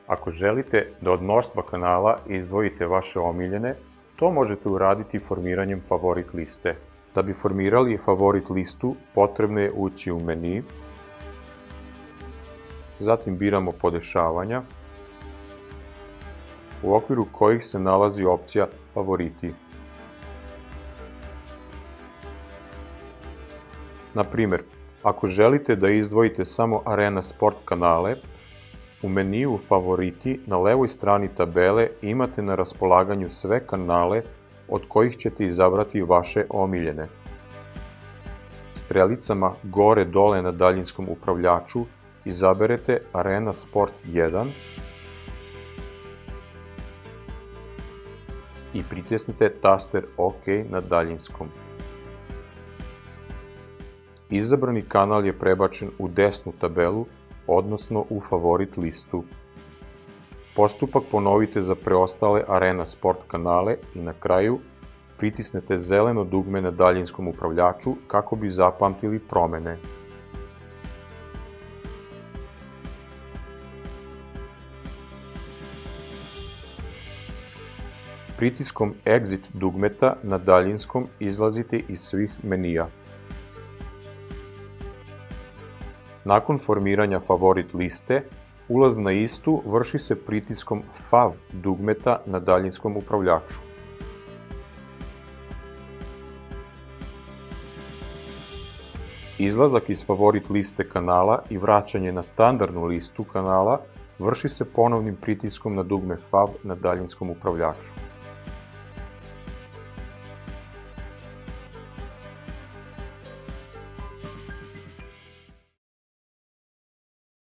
Ako želite da od mnoštva kanala izdvojite vaše omiljene, to možete uraditi formiranjem favorit liste. Da bi formirali favorit listu, potrebno je ući u meni, zatim biramo podešavanja, u okviru kojih se nalazi opcija favoriti. Na primjer, ako želite da izdvojite samo Arena Sport kanale, u meniju Favoriti na levoj strani tabele imate na raspolaganju sve kanale od kojih ćete izabrati vaše omiljene. Strelicama gore-dole na daljinskom upravljaču izaberete Arena Sport 1 i pritisnite taster OK na daljinskom. Izabrani kanal je prebačen u desnu tabelu, odnosno u favorit listu. Postupak ponovite za preostale Arena Sport kanale i na kraju pritisnete zeleno dugme na daljinskom upravljaču kako bi zapamtili promene. Pritiskom Exit dugmeta na daljinskom izlazite iz svih menija. Nakon formiranja favorit liste, ulaz na istu vrši se pritiskom Fav dugmeta na daljinskom upravljaču. Izlazak iz favorit liste kanala i vraćanje na standardnu listu kanala vrši se ponovnim pritiskom na dugme Fav na daljinskom upravljaču.